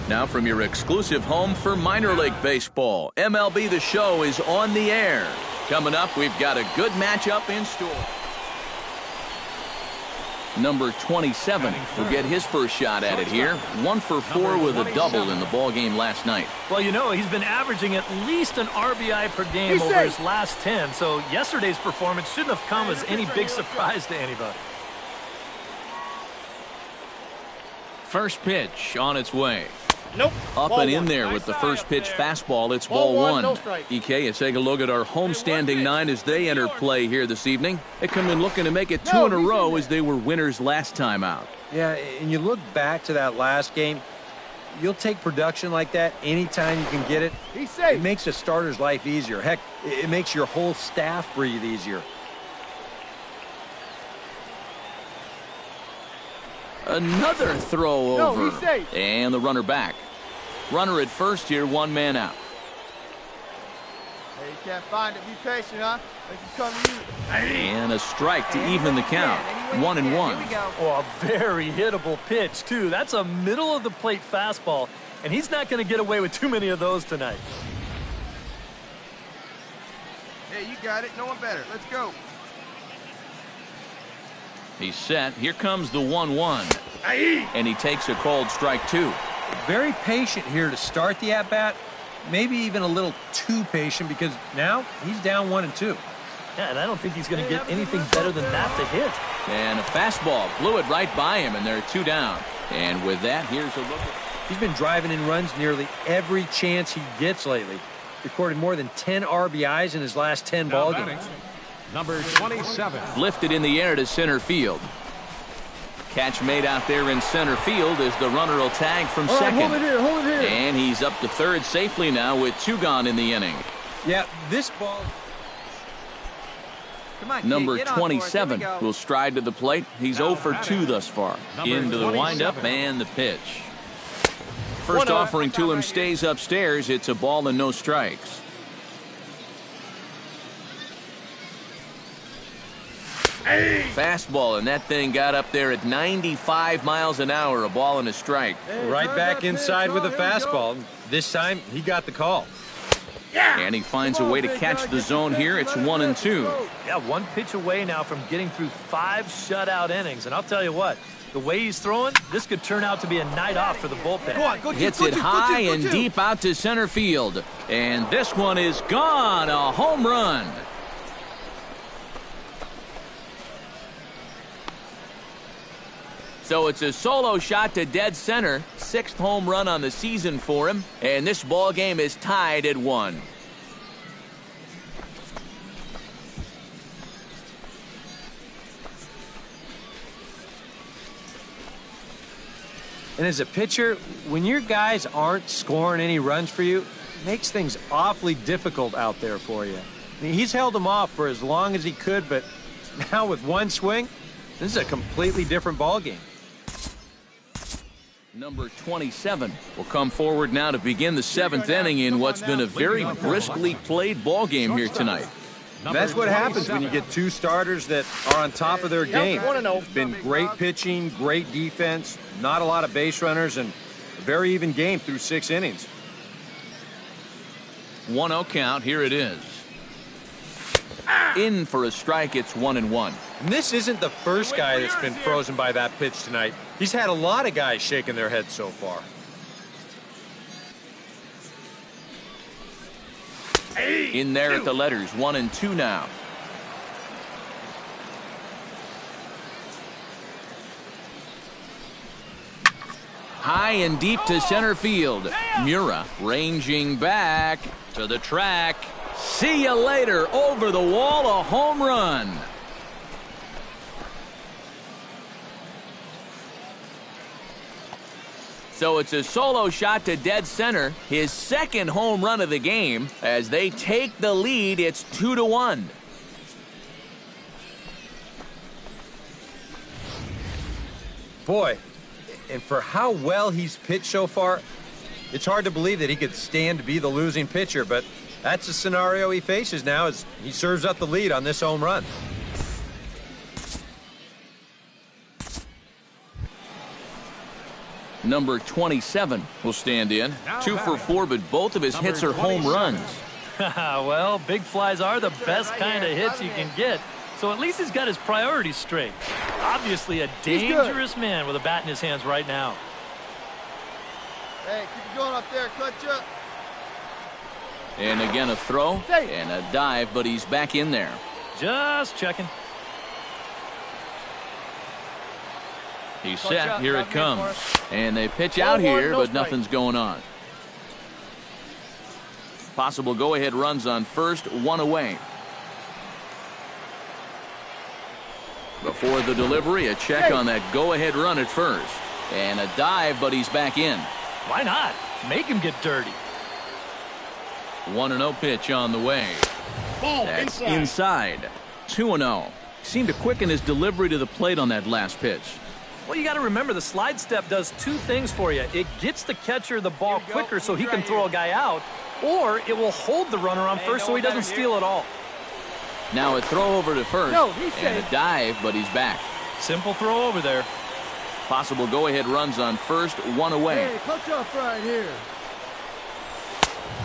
Now from your exclusive home for minor league baseball, MLB The Show is on the air. Coming up, we've got a good matchup in store. Number 27 will get his first shot at it here. 1 for 4 with a double in the ball game last night. Well, you know, he's been averaging at least an RBI per game over his last 10, so yesterday's performance shouldn't have come as any big surprise to anybody. First pitch on its way. Nope. Up and in there with the first pitch fastball. It's ball one. EK, you take a look at our homestanding 9 as they enter play here this evening. They come in looking to make it 2 in a row as they were winners last time out. Yeah, and you look back to that last game, you'll take production like that anytime you can get it. It makes a starter's life easier. Heck, it makes your whole staff breathe easier. Another throw over. And the runner back. Runner at first here, 1 man out. Hey, you can't find it. Be patient, huh? They can come to you. And a strike to even the count. 1-1. Oh, a very hittable pitch, too. That's a middle-of-the-plate fastball, and he's not going to get away with too many of those tonight. Hey, you got it. No one better. Let's go. He's set. Here comes the 1-1. And he takes a called strike 2. Very patient here to start the at-bat. Maybe even a little too patient because now he's down 1-2. Yeah, and I don't think he's going to get anything better than that to hit. And a fastball blew it right by him, and they're 2 down. And with that, here's a look. He's been driving in runs nearly every chance he gets lately. Recorded more than 10 RBIs in his last 10 ball games. Number 27. Lifted in the air to center field. Catch made out there in center field as the runner will tag from second. Hold it here, hold it here. And he's up to third safely now with 2 gone in the inning. Yeah, this ball. Come on, Number kid, 27 will stride to the plate. He's 0 for 2 thus far. Into the windup and the pitch. First offering to him stays upstairs. It's a ball and no strikes. Fastball, and that thing got up there at 95 miles an hour. A ball and a strike. Right back inside with a fastball. This time he got the call. And he finds a way to catch the zone here. It's 1-2. Yeah, 1 pitch away now from getting through 5 shutout innings. And I'll tell you what, the way he's throwing, this could turn out to be a night off for the bullpen. Hits it high and deep out to center field. And this one is gone. A home run. So it's a solo shot to dead center. 6th home run on the season for him. And this ball game is tied at 1. And as a pitcher, when your guys aren't scoring any runs for you, it makes things awfully difficult out there for you. I mean, he's held them off for as long as he could, but now with 1 swing, this is a completely different ball game. Number 27 will come forward now to begin the 7th inning in what's been a very briskly played ball game here tonight. That's what happens when you get 2 starters that are on top of their game. It's been great pitching, great defense, not a lot of base runners, and a very even game through 6 innings. 1-0 count. Here it is. In for a strike. It's 1-1. And this isn't the first guy that's been frozen by that pitch tonight. He's had a lot of guys shaking their heads so far. In there at the letters. 1-2 now. High and deep to center field. Mura ranging back to the track. See you later. Over the wall, a home run. So it's a solo shot to dead center. His 2nd home run of the game. As they take the lead, it's 2-1. Boy, and for how well he's pitched so far, it's hard to believe that he could stand to be the losing pitcher, but that's the scenario he faces now as he serves up the lead on this home run. Number 27 will stand in. 2 for 4, but both of his hits are home runs. Well, big flies are the best kind of hits you can get, so at least he's got his priorities straight. Obviously a dangerous man with a bat in his hands right now. Hey, keep it going up there, clutch up. And again a throw and a dive, but he's back in there. Just checking. He's set. Here it comes. And they pitch out here, but nothing's going on. Possible go-ahead runs on first, 1 away. Before the delivery, a check on that go-ahead run at first. And a dive, but he's back in. Why not? Make him get dirty. 1-0 pitch on the way. That's inside. 2-0. Seemed to quicken his delivery to the plate on that last pitch. Well, you got to remember the slide step does 2 things for you. It gets the catcher the ball quicker so he can throw a guy out, or it will hold the runner on first so he doesn't steal it all. Now a throw over to first and a dive, but he's back. Simple throw over there. Possible go-ahead runs on first, 1 away. Hey, clutch up right here.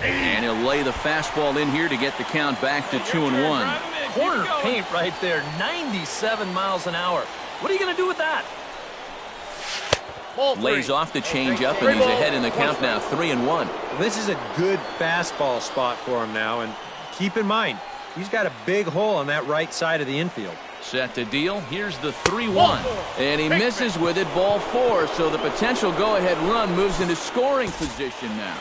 And he'll lay the fastball in here to get the count back to 2-1. Corner paint right there, 97 miles an hour. What are you going to do with that? Lays off the changeup, and he's ahead in the count now, 3-1. This is a good fastball spot for him now, and keep in mind, he's got a big hole on that right side of the infield. Set to deal. Here's the 3-1. And he misses with it, ball 4, so the potential go-ahead run moves into scoring position now.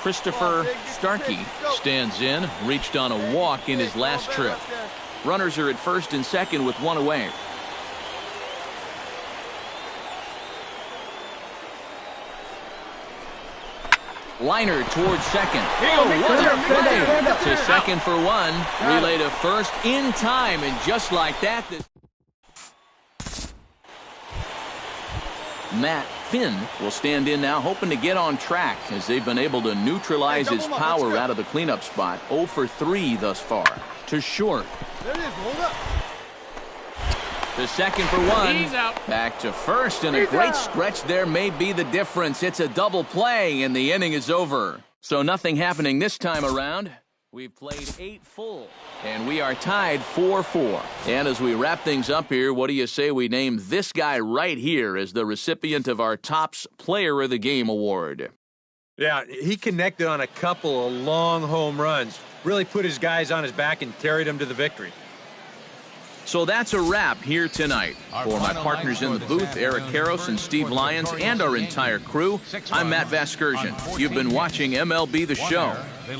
Christopher Starkey stands in, reached on a walk in his last trip. Runners are at first and second with 1 away. Liner towards second. What a play! To second for 1. Relay to first in time, and just like that, Matt Finn will stand in now, hoping to get on track as they've been able to neutralize his power out of the cleanup spot. 0 for 3 thus far. To short. There it is, hold up. To second for 1. Back to first, and a great stretch there may be the difference. It's a double play, and the inning is over. So nothing happening this time around. We've played 8 full, and we are tied 4-4. And as we wrap things up here, what do you say we name this guy right here as the recipient of our Topps Player of the Game award? Yeah, he connected on a couple of long home runs. Really put his guys on his back and carried them to the victory. So that's a wrap here tonight. For my partners in the booth, Eric Karros and Steve Lyons, and our entire crew, I'm Matt Vasgersian. You've been watching MLB The Show.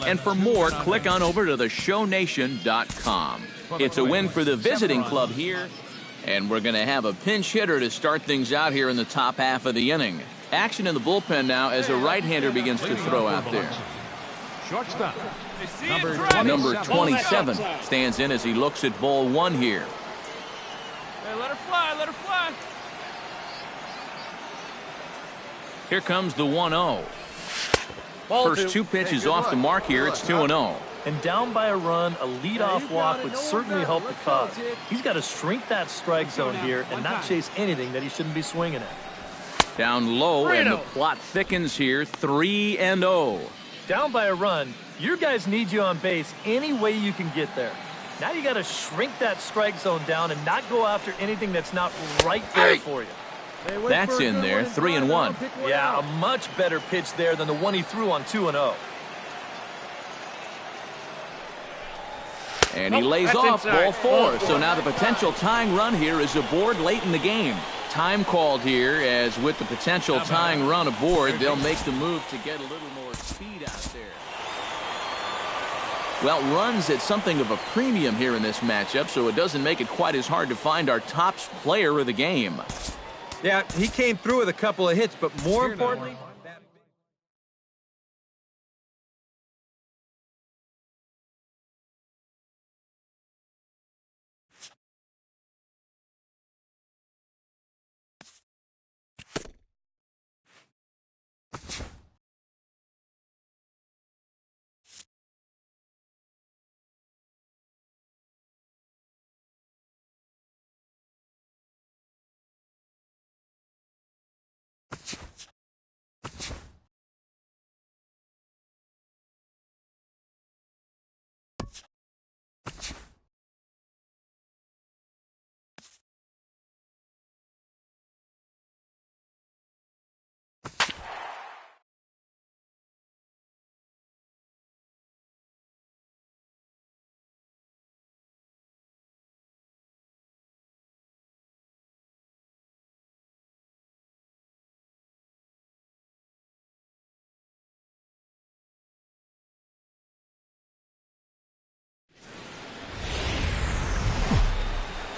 And for more, click on over to theshownation.com. It's a win for the visiting club here, and we're going to have a pinch hitter to start things out here in the top half of the inning. Action in the bullpen now as a right-hander begins to throw out there. Shortstop. Number 27 stands in as he looks at ball 1 here. Hey, let her fly, let her fly. Here comes the 1-0. First 2 pitches off the mark here. It's 2-0. And down by a run, a leadoff walk would certainly help the cause. He's got to shrink that strike zone here and not chase anything that he shouldn't be swinging at. Down low, and the plot thickens here. 3-0. Down by a run, your guys need you on base any way you can get there. Now you got to shrink that strike zone down and not go after anything that's not right there for you. That's in there, 3-1. Yeah, a much better pitch there than the one he threw on 2-0. And he lays off ball 4. So now the potential tying run here is aboard late in the game. Time called here, as with the potential tying run aboard, they'll make the move to get a little more speed out there. Well, runs at something of a premium here in this matchup, so it doesn't make it quite as hard to find our Topps Player of the Game. Yeah, he came through with a couple of hits, but more importantly,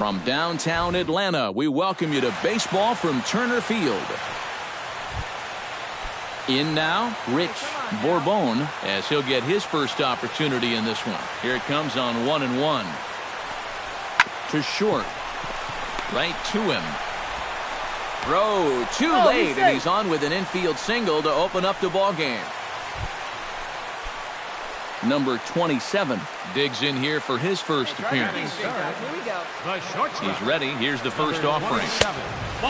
From downtown Atlanta, we welcome you to baseball from Turner Field. In now, Rich Bourbon, as he'll get his first opportunity in this one. Here it comes on 1-1. To short. Right to him. Throw too late, and he's on with an infield single to open up the ball game. Number 27 digs in here for his first appearance. He's ready. Here's the first offering.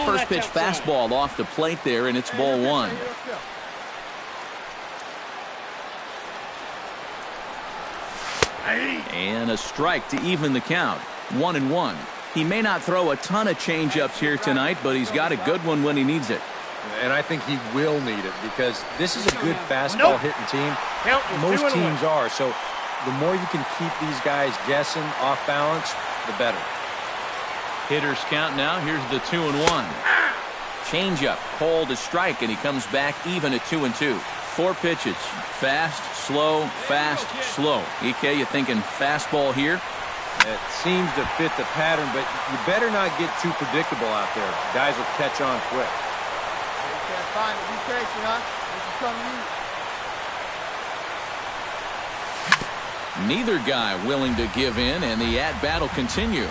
First pitch fastball off the plate there, and it's ball one. And a strike to even the count. 1-1. He may not throw a ton of changeups here tonight, but he's got a good one when he needs it. And I think he will need it because this is a good fastball hitting team. Most teams are. So the more you can keep these guys guessing off balance, the better. Hitters count now. Here's the 2-1. Changeup called to strike, and he comes back even at 2-2. 4 pitches. Fast, slow, fast, slow. EK, you thinking fastball here? It seems to fit the pattern, but you better not get too predictable out there. Guys will catch on quick. Neither guy willing to give in, and the at-bat will continue.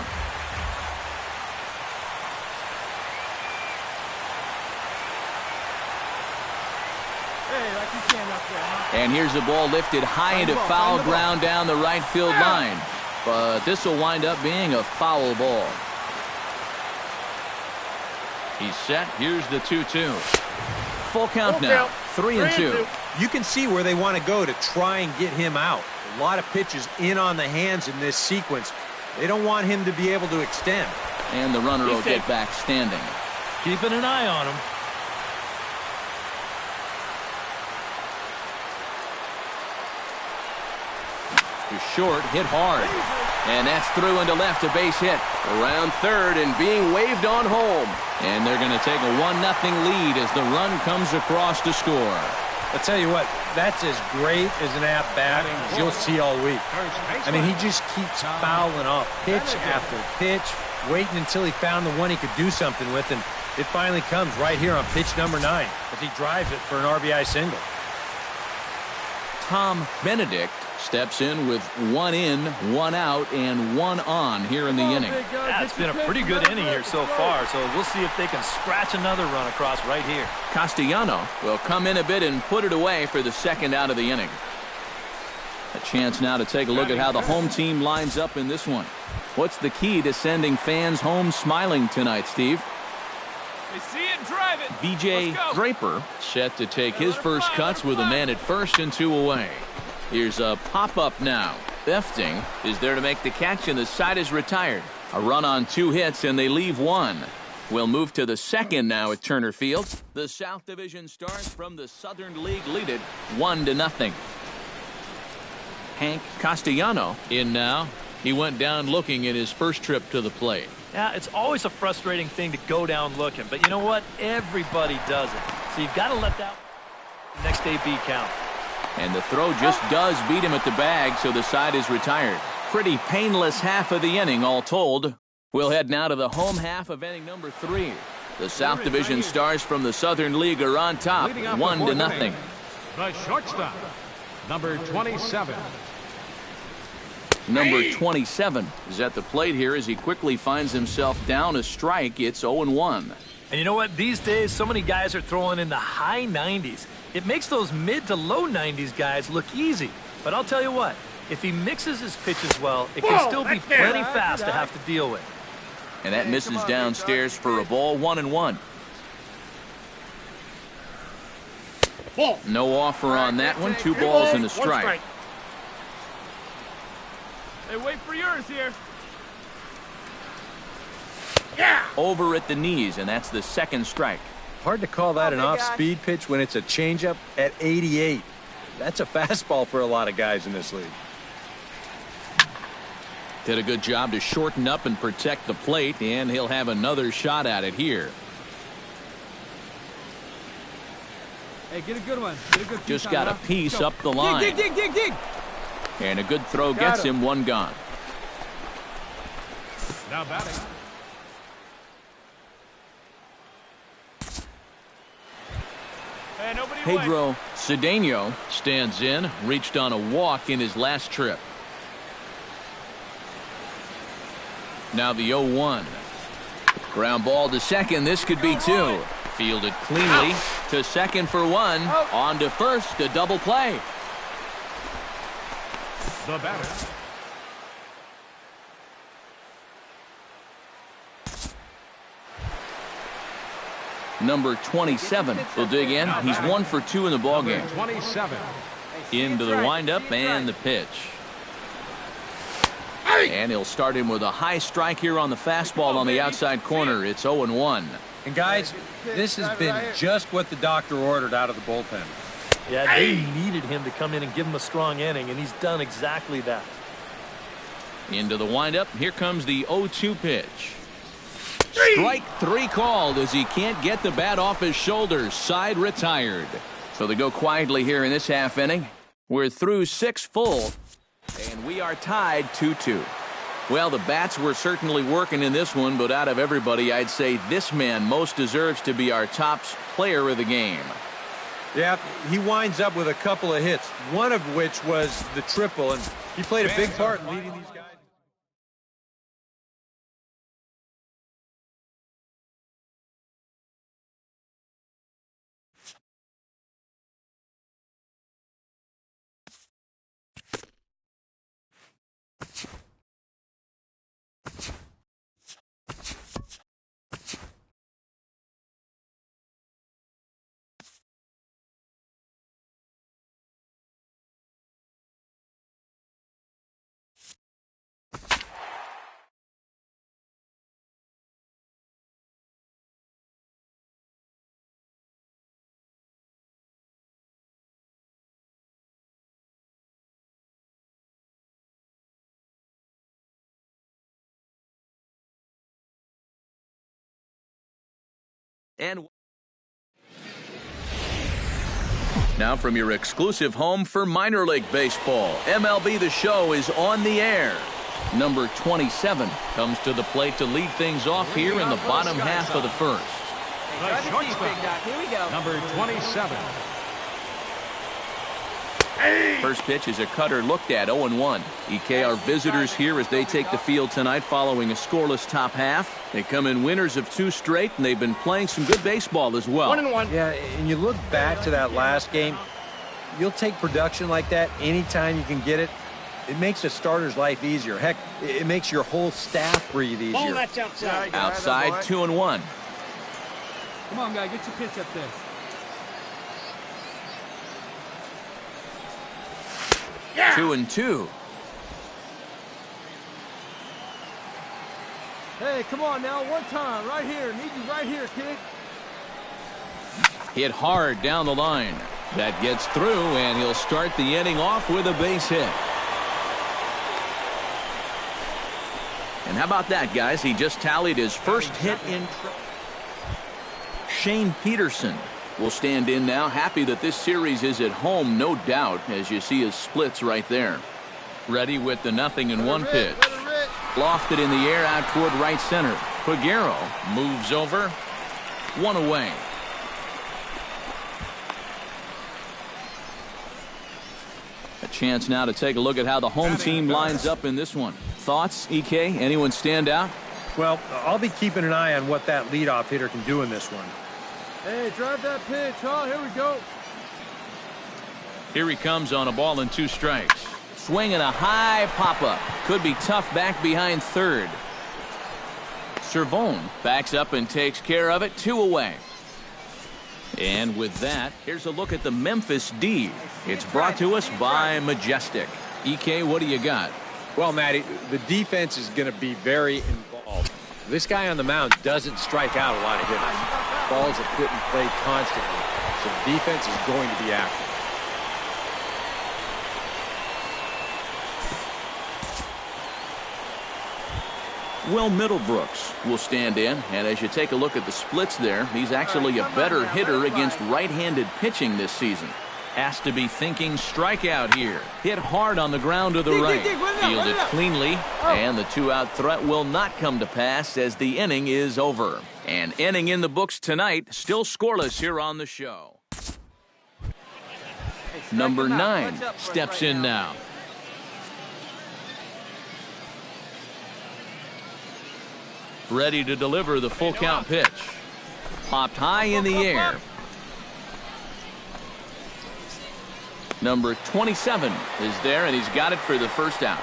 And here's the ball lifted high into foul ground down the right field line. But this will wind up being a foul ball. He's set. Here's the 2-2. Full count now. 3-2. You can see where they want to go to try and get him out. A lot of pitches in on the hands in this sequence. They don't want him to be able to extend. And the runner will get back standing. Keeping an eye on him. To short, hit hard. And that's through into left, a base hit. Around third and being waved on home. And they're going to take a 1-0 lead as the run comes across to score. I'll tell you what, that's as great as an at-bat as you'll see all week. I mean, he just keeps fouling off pitch after pitch, waiting until he found the one he could do something with, and it finally comes right here on pitch number 9 as he drives it for an RBI single. Tom Benedict steps in with 1 in, 1 out, and 1 on here in the inning. Yeah, it's been a pretty good inning here so far, so we'll see if they can scratch another run across right here. Castellano will come in a bit and put it away for the second out of the inning. A chance now to take a look at how the home team lines up in this one. What's the key to sending fans home smiling tonight, Steve? They see it, drive it. B.J. Draper set to take his first cuts with a man at first and 2 away. Here's a pop-up now. Efting is there to make the catch, and the side is retired. A run on 2 hits, and they leave 1. We'll move to the second now at Turner Field. The South Division Stars from the Southern League lead it 1-0. Hank Castellano in now. He went down looking at his first trip to the plate. Yeah, it's always a frustrating thing to go down looking, but you know what? Everybody does it. So you've got to let that next AB count. And the throw just does beat him at the bag, so the side is retired. Pretty painless half of the inning, all told. We'll head now to the home half of inning number 3. The South Division Stars from the Southern League are on top, 1-0. The shortstop, number 27. Number 27 is at the plate here as he quickly finds himself down a strike. It's 0-1. And you know what? These days, so many guys are throwing in the high 90s. It makes those mid to low 90s guys look easy. But I'll tell you what, if he mixes his pitches well, it can still be plenty fast to have to deal with. And that misses downstairs for a ball, 1-1. No offer on that one. 2 balls and a strike. Hey, wait for yours here. Over at the knees, and that's the second strike. Hard to call that an off-speed pitch when it's a changeup at 88. That's a fastball for a lot of guys in this league. Did a good job to shorten up and protect the plate, and he'll have another shot at it here. Hey, get a good one. Get a good Just got a piece up the line. Dig. And a good throw gets him 1 gone. Now batting. Pedro Cedeno stands in, reached on a walk in his last trip. Now the 0-1. Ground ball to second. This could be two. Fielded cleanly to second for one. On to first, a double play. The batter. Number 27 will dig in. He's 1 for 2 in the ballgame. 27. Into the windup and the pitch. And he'll start him with a high strike here on the fastball on the outside corner. It's 0-1. And guys, this has been just what the doctor ordered out of the bullpen. Yeah, they needed him to come in and give him a strong inning, and he's done exactly that. Into the windup. Here comes the 0-2 pitch. Strike 3 called as he can't get the bat off his shoulders. Side retired. So they go quietly here in this half inning. We're through 6 full, and we are tied 2-2. Well, the bats were certainly working in this one, but out of everybody, I'd say this man most deserves to be our top player of the game. Yeah, he winds up with a couple of hits, one of which was the triple, and he played a big part in leading these guys. And now from your exclusive home for minor league baseball, MLB The Show is on the air. Number 27 comes to the plate to lead things off here in the bottom half of the first. The shortstop. Here we go. Number 27. First pitch is a cutter looked at, 0-1. EK are visitors here as they take the field tonight following a scoreless top half. They come in winners of 2 straight, and they've been playing some good baseball as well. 1-1. Yeah, and you look back to that last game, you'll take production like that anytime you can get it. It makes a starter's life easier. Heck, it makes your whole staff breathe easier. Ball that's outside. Outside, 2-1. Come on, guy, get your pitch up there. Yeah. 2-2. Hey, come on now, one time, right here. Need you right here, kid. Hit hard down the line. That gets through, and he'll start the inning off with a base hit. And how about that, guys? He just tallied his first hit in. Shane Peterson will stand in now, happy that this series is at home, no doubt, as you see his splits right there. Ready with the 0-1 pitch. Lofted in the air out toward right center. Peguero moves over. 1 away. A chance now to take a look at how the home team lines up in this one. Thoughts, EK? Anyone stand out? Well, I'll be keeping an eye on what that leadoff hitter can do in this one. Hey, drive that pitch, huh? Here we go. Here he comes on a ball and 2 strikes. Swinging a high pop-up. Could be tough back behind third. Cervone backs up and takes care of it. 2 away. And with that, here's a look at the Memphis D. It's brought to us by Majestic. EK, what do you got? Well, Matty, the defense is going to be very involved. This guy on the mound doesn't strike out a lot of hitters. Balls are put in play constantly, so the defense is going to be active. Will Middlebrooks will stand in, and as you take a look at the splits there, he's actually a better hitter against right-handed pitching this season. Has to be thinking strikeout here. Hit hard on the ground to the right. Fielded cleanly, and the two-out threat will not come to pass as the inning is over. An inning in the books tonight, still scoreless here on the show. Number 9 steps in now. Ready to deliver the full count pitch. Popped high in the air. Number 27 is there, and he's got it for the first out.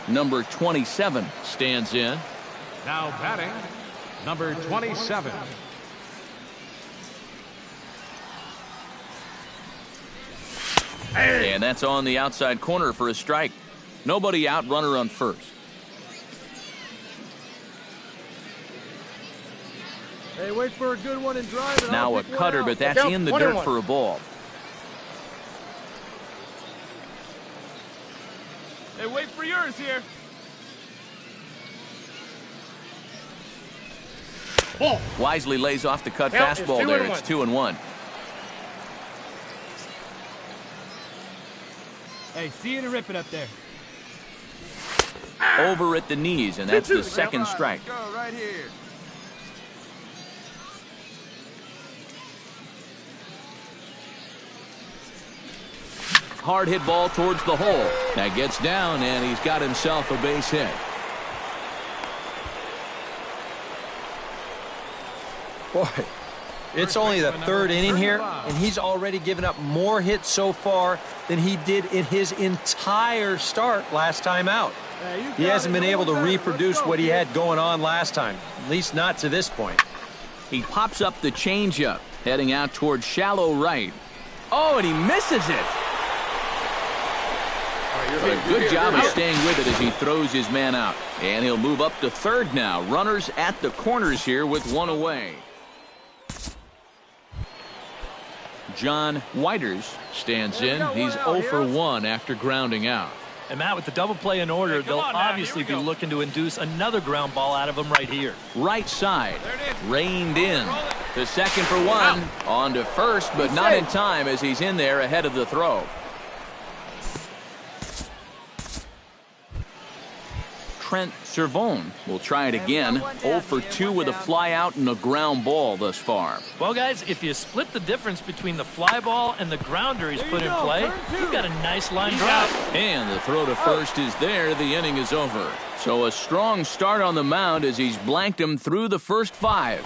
Number 27 stands in. Now batting, number 27. And that's on the outside corner for a strike. Nobody out, runner on first. Hey, wait for a good one and drive it. Now a cutter, but that's in the dirt for a ball. Hey, wait for yours here. Ball. Wisely lays off the cut fastball there. It's 2-1. Hey, see you to rip it up there. Over at the knees, and that's the second strike. Go right here. Hard hit ball towards the hole. That gets down, and he's got himself a base hit. Boy, it's only the third inning here, and he's already given up more hits so far than he did in his entire start last time out. He hasn't been able to reproduce what he had going on last time, at least not to this point. He pops up the changeup, heading out towards shallow right. Oh, and he misses it. A good job of staying with it as he throws his man out. And he'll move up to third now. Runners at the corners here with one away. John Whiters stands in. He's 0 for 1 after grounding out. And Matt, with the double play in order, they'll obviously be looking to induce another ground ball out of him right here. Right side, reined in. To second for 1. On to first, but not in time as he's in there ahead of the throw. Trent Servone will try it again. 0 for 2 with a fly out and a ground ball thus far. Well, guys, if you split the difference between the fly ball and the grounder he's put in play, you've got a nice line drive. And the throw to first is there. The inning is over. So a strong start on the mound as he's blanked him through the first 5.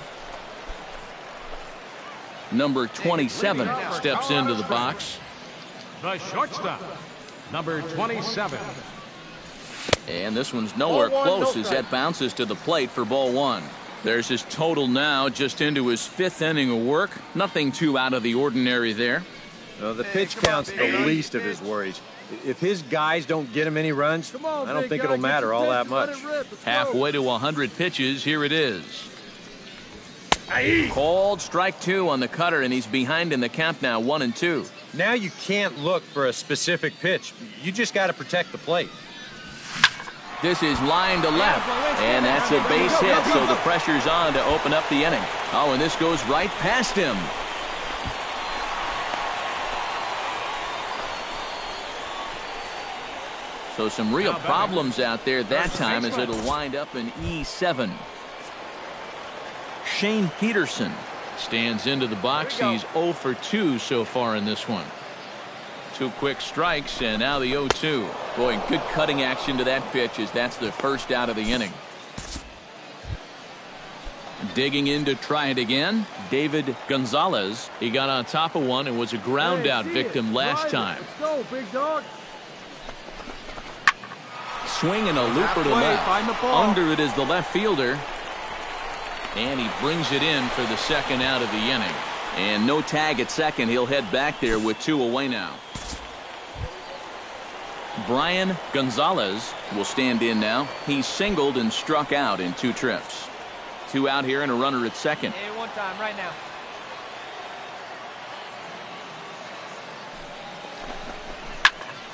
Number 27 steps into the box. The shortstop, number 27. And this one's nowhere close as that bounces to the plate for ball 1. There's his total now, just into his 5th inning of work. Nothing too out of the ordinary there. The pitch count's the least of his worries. If his guys don't get him any runs, I don't think it'll matter all that much. Halfway to 100 pitches, here it is. Called strike 2 on the cutter, and he's behind in the count now, 1-2. Now you can't look for a specific pitch. You just got to protect the plate. This is line to left, and that's a base hit, so the pressure's on to open up the inning. Oh, and this goes right past him. So some real problems out there that time as it'll wind up in E7. Shane Peterson stands into the box. He's 0 for 2 so far in this one. 2 quick strikes, and now the 0-2. Boy, good cutting action to that pitch as that's the first out of the inning. Digging in to try it again, David Gonzalez. He got on top of one and was a ground out victim last time. Let's go, big dog. Swing and a looper to left. Under it is the left fielder. And he brings it in for the second out of the inning. And no tag at second. He'll head back there with 2 away now. Brian Gonzalez will stand in now. He's singled and struck out in 2 trips. 2 out here and a runner at second. Hey, one time right now.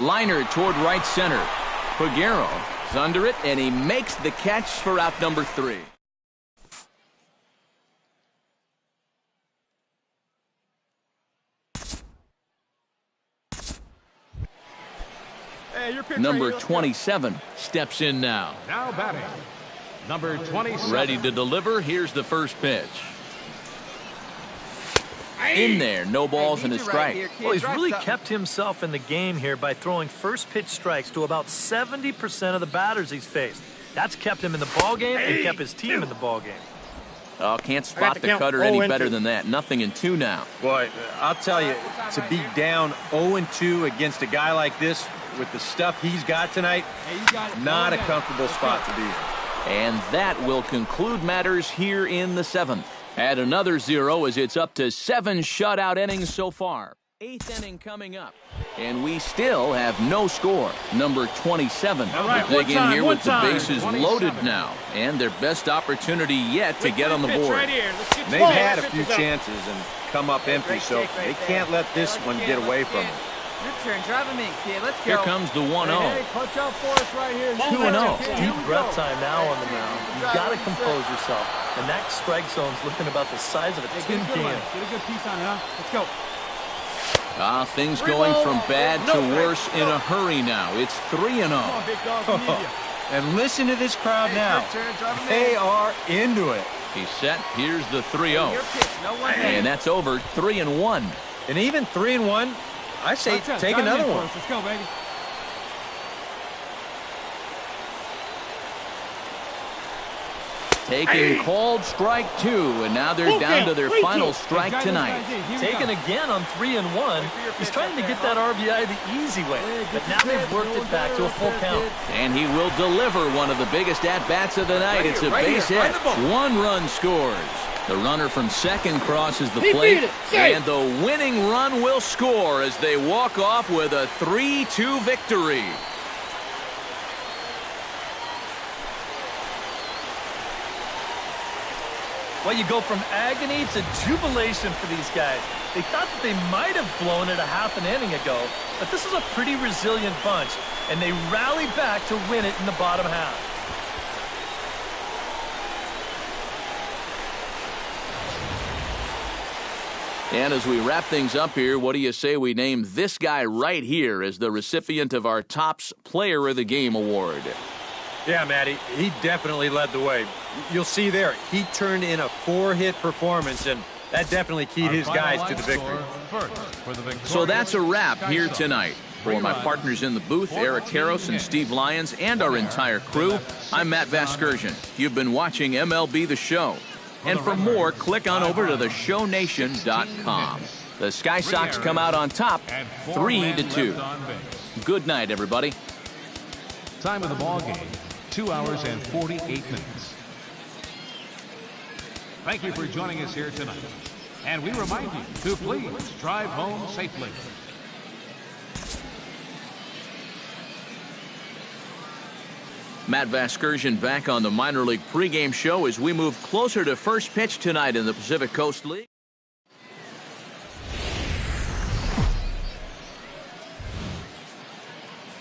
Liner toward right center. Peguero is under it, and he makes the catch for out number 3. Hey, your pitch Number right here. 27 steps in now. Now batting, number 27. Ready to deliver. Here's the first pitch. In there, no balls and a strike. Well, he's really kept himself in the game here by throwing first pitch strikes to about 70% of the batters he's faced. That's kept him in the ball game and kept his team in the ball game. Oh, can't spot the cutter any better than that. Nothing in 2 now. Boy, I'll tell you, to be down 0-2 against a guy like this with the stuff he's got tonight, not a comfortable spot to be in. And that will conclude matters here in the 7th. Add another 0 as it's up to 7 shutout innings so far. 8th inning coming up. And we still have no score. Number 27 will dig in here with the bases loaded now. And their best opportunity yet to get on the board. They've had a few chances and come up empty, so they can't let this one get away from them. Your turn. Driving me, kid. Let's go. Here comes the 1-0. Hey, clutch out for us right here. 2-0. Deep breath time now on the mound. You've got to compose yourself. And that strike zone's looking about the size of a tin can. Get a good piece on it, huh? Let's go. Things going from bad to worse in a hurry now. It's 3-0. And listen to this crowd now. They are into it. He's set. Here's the 3-0. And that's over. 3-1. And even 3-1, I say take another one. Let's go, baby. Taking called strike 2, and now they're down to their final strike tonight. Taken again on 3-1. He's trying to get that RBI the easy way, but now they've worked it back to a full count. And he will deliver one of the biggest at-bats of the night. It's a base hit. 1 run scores. The runner from second crosses the plate, and the winning run will score as they walk off with a 3-2 victory. Well, you go from agony to jubilation for these guys. They thought that they might have blown it a half an inning ago, but this is a pretty resilient bunch, and they rally back to win it in the bottom half. And as we wrap things up here, what do you say we name this guy right here as the recipient of our Topps Player of the Game award? Yeah, Matty, he definitely led the way. You'll see there, he turned in a 4-hit performance, and that definitely keyed his guys to the victory. So that's a wrap here tonight. For my partners in the booth, Eric Karros and Steve Lyons, and our entire crew, I'm Matt Vasgersian. You've been watching MLB The Show. And for more, click on over to theshownation.com. The Sky Sox come out on top, 3-2. Good night, everybody. Time of the ball game, 2 hours and 48 minutes. Thank you for joining us here tonight. And we remind you to please drive home safely. Matt Vasgersian back on the minor league pregame show as we move closer to first pitch tonight in the Pacific Coast League.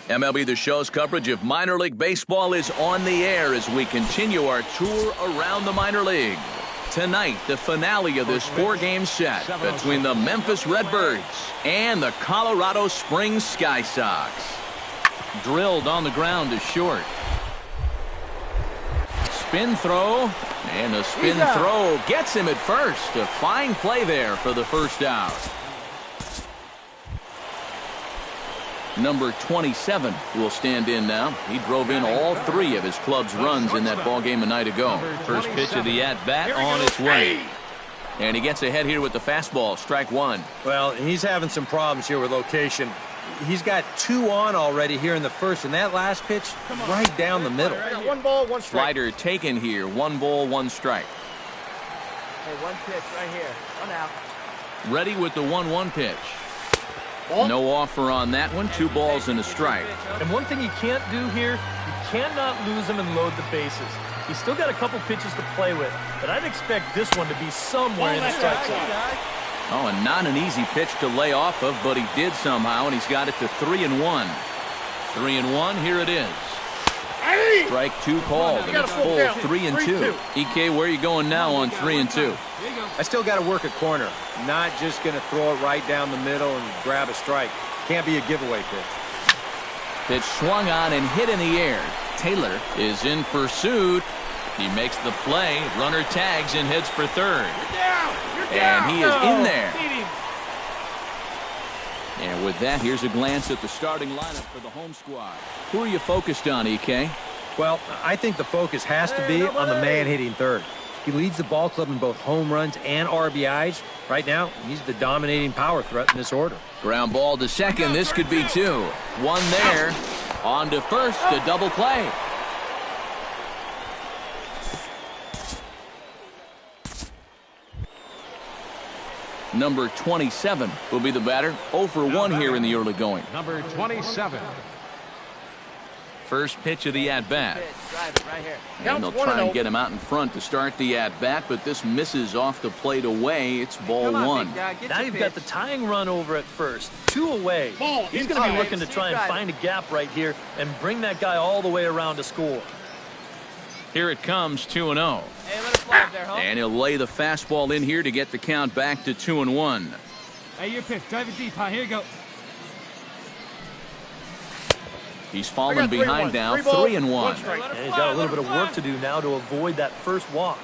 MLB The Show's coverage of minor league baseball is on the air as we continue our tour around the minor league. Tonight, the finale of this 4-game set between the Memphis Redbirds and the Colorado Springs Sky Sox. Drilled on the ground to short. Spin throw, and a spin throw gets him at first. A fine play there for the first out. Number 27 will stand in now. He drove in all 3 of his club's runs in that ball game a night ago. First pitch of the at-bat on its way. And he gets ahead here with the fastball, strike 1. Well, he's having some problems here with location. He's got 2 on already here in the first, and that last pitch right down the middle. 1 ball, 1 strike. Slider taken here, 1 ball, 1 strike. Hey, 1 pitch right here. 1 out. Ready with the 1-1 pitch. No offer on that one. 2 balls and a strike. And one thing you can't do here, you cannot lose him and load the bases. He's still got a couple pitches to play with, but I'd expect this one to be somewhere in the strike zone. Oh, and not an easy pitch to lay off of, but he did somehow, and he's got it to 3-1. 3-1, here it is. Strike 2 called, and it's full 3-2. EK, where are you going now on 3-2? I still got to work a corner. Not just going to throw it right down the middle and grab a strike. Can't be a giveaway pitch. Pitch swung on and hit in the air. Taylor is in pursuit. He makes the play. Runner tags and heads for third. And he is in there. And with that, here's a glance at the starting lineup for the home squad. Who are you focused on, EK? Well, I think the focus has to be on the man hitting third. He leads the ball club in both home runs and RBIs. Right now, he's the dominating power threat in this order. Ground ball to second. This could be two. One there. On to first. A double play. Number 27 will be the batter. 0 for 1 here in the early going. Number 27. First pitch of the at-bat. Drive it right here. And they'll try and get him out in front to start the at-bat, but this misses off the plate away. It's ball one. Now you've got the tying run over at first. 2 away. He's going to be looking to try and find a gap right here and bring that guy all the way around to score. Here it comes, 2-0. Hey, let it fly up there, huh? And he'll lay the fastball in here to get the count back to 2-1. Hey, your pitch. Drive it deep, huh? Here you go. He's fallen behind now, 3-1. And he's got a little bit of work to do now to avoid that first walk.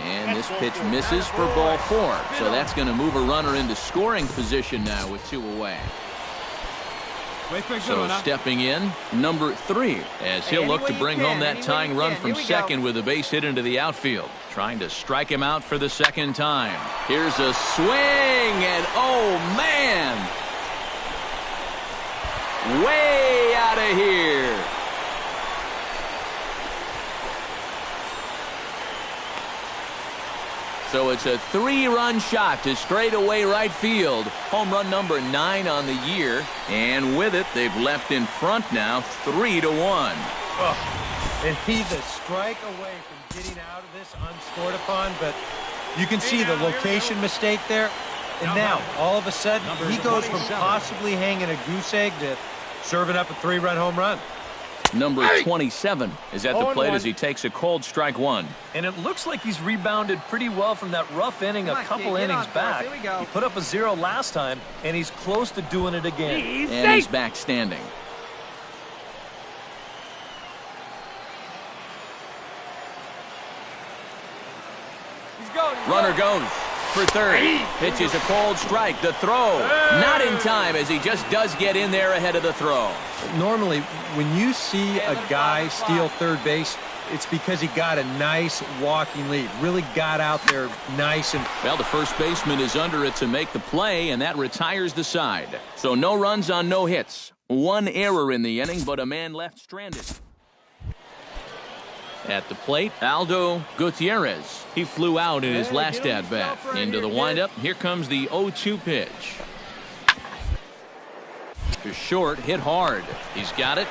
And this pitch misses for ball 4. So that's going to move a runner into scoring position now with 2 away. So stepping in, number 3, as he'll look to bring home that tying run from second with a base hit into the outfield. Trying to strike him out for the second time. Here's a swing, and oh, man! Way out of here. So it's a 3-run shot to straightaway right field. Home run number 9 on the year. And with it, they've left in front now, 3-1. Oh, and he's a strike away from getting out of this unscored upon, but you can see the location mistake there. And now, all of a sudden, he goes from possibly hanging a goose egg to serving up a 3-run home run. Number 27 is at the plate as he takes a cold strike 1. And it looks like he's rebounded pretty well from that rough inning a couple innings back. He put up a 0 last time, and he's close to doing it again. And he's back standing. Runner goes for third. Pitches a cold strike. The throw. Not in time as he just does get in there ahead of the throw. Normally, when you see a guy steal third base, it's because he got a nice walking lead. Really got out there nice. And well, the first baseman is under it to make the play, and that retires the side. So no runs on no hits. 1 error in the inning, but a man left stranded. At the plate, Aldo Gutierrez. He flew out in his last at-bat. Into the windup, here comes the 0-2 pitch. To short, hit hard. He's got it.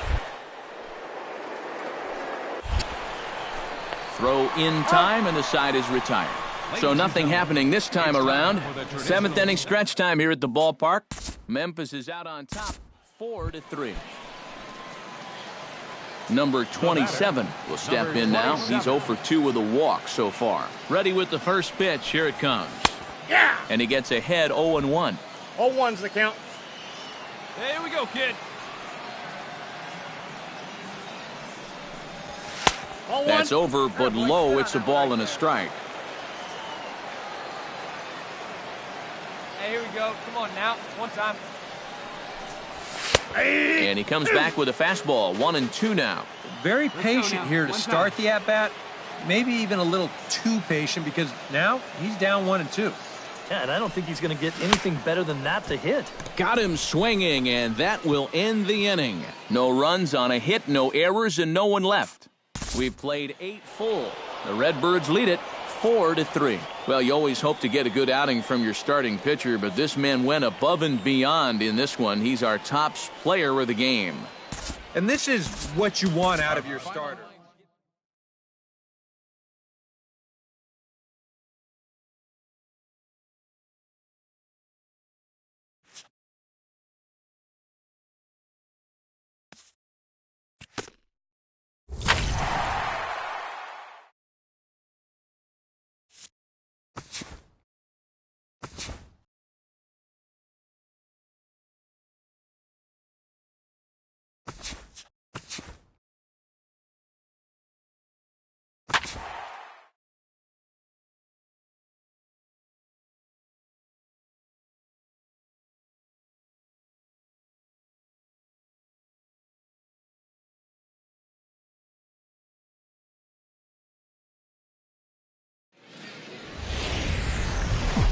Throw in time, and the side is retired. So nothing happening this time around. 7th inning stretch time here at the ballpark. Memphis is out on top, 4-3. Number 27 will step in now. He's 0 for 2 with a walk so far. Ready with the first pitch. Here it comes. Yeah! And he gets ahead 0-1. 0-1's the count. Hey, here we go, kid. That's over, but low. It's a ball and a strike. Hey, here we go. Come on now. One time. And he comes back with a fastball. 1-2 now. very patient here to start the at-bat. Maybe even a little too patient because now he's down 1-2. Yeah, and I don't think he's going to get anything better than that to hit. Got him swinging, and that will end the inning. No runs on a hit, no errors, and no one left. We've played 8 full. The Redbirds lead it 4-3. Well, you always hope to get a good outing from your starting pitcher, but this man went above and beyond in this one. He's our top player of the game. And this is what you want out of your starter.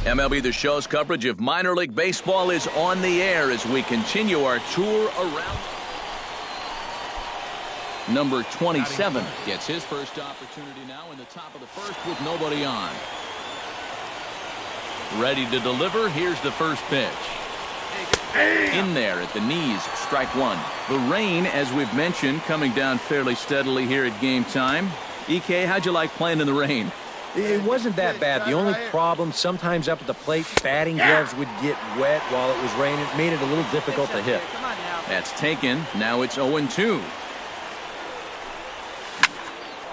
MLB The Show's coverage of minor league baseball is on the air as we continue our tour around. Number 27 gets his first opportunity now in the top of the first with nobody on. Ready to deliver. Here's the first pitch. In there at the knees, strike one. The rain, as we've mentioned, coming down fairly steadily here at game time. EK, how'd you like playing in the rain? It wasn't that bad. The only problem, sometimes up at the plate, batting gloves would get wet while it was raining. It made it a little difficult to hit. That's taken. Now it's 0-2.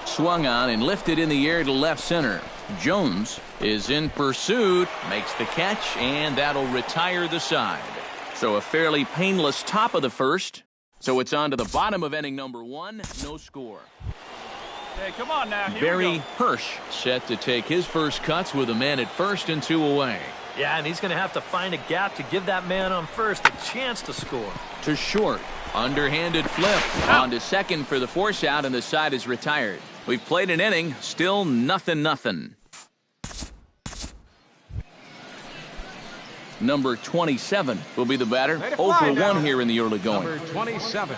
Swung on and lifted in the air to left center. Jones is in pursuit, makes the catch, and that'll retire the side. So a fairly painless top of the first. So it's on to the bottom of inning number one. No score. Hey, come on now. Here Barry Hirsch set to take his first cuts with a man at first and 2 away. Yeah, and he's going to have to find a gap to give that man on first a chance to score. To short. Underhanded flip. On to second for the force out, and the side is retired. We've played an inning. Still nothing. Number 27 will be the batter. 0 for 1 here in the early going. Number 27.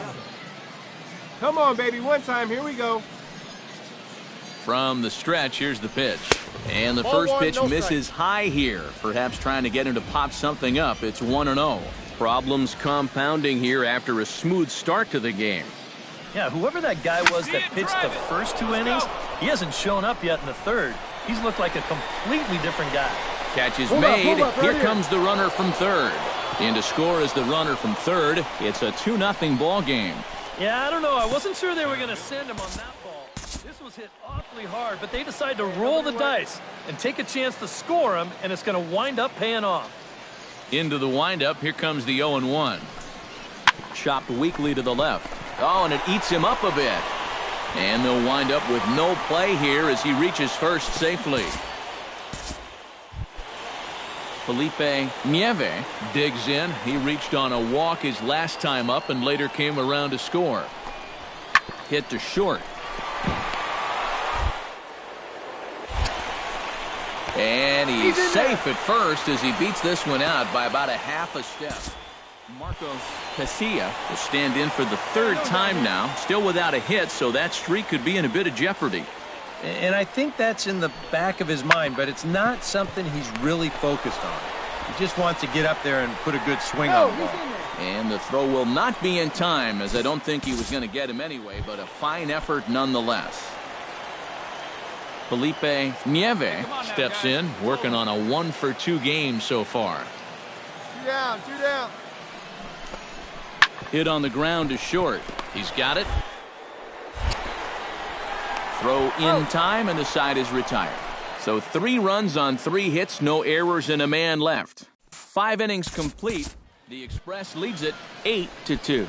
Come on, baby. One time. Here we go. From the stretch, here's the pitch. And the first pitch misses high here. Perhaps trying to get him to pop something up. It's 1-0. Problems compounding here after a smooth start to the game. Yeah, whoever that guy was that pitched the first 2 innings, he hasn't shown up yet in the third. He's looked like a completely different guy. Catch is made. Here comes the runner from third. In to score is the runner from third. It's a 2-0 ball game. Yeah, I don't know. I wasn't sure they were going to send him on that ball. This was hit awfully hard, but they decided to roll the dice and take a chance to score him, and it's going to wind up paying off. Into the windup. Here comes the 0-1. Chopped weakly to the left. Oh, and it eats him up a bit. And they'll wind up with no play here as he reaches first safely. Felipe Nieve digs in. He reached on a walk his last time up and later came around to score. Hit to short. And he's safe at first as he beats this one out by about a half a step. Marco Casilla will stand in for the third time now. Still without a hit, so that streak could be in a bit of jeopardy. And I think that's in the back of his mind, but it's not something he's really focused on. He just wants to get up there and put a good swing on the ball. And the throw will not be in time, as I don't think he was going to get him anyway, but a fine effort nonetheless. Felipe Nieve steps in, working on a 1-for-2 game so far. 2 down. Hit on the ground to short. He's got it. Throw in time, and the side is retired. So 3 runs on 3 hits, no errors, and a man left. 5 innings complete. The Express leads it 8-2.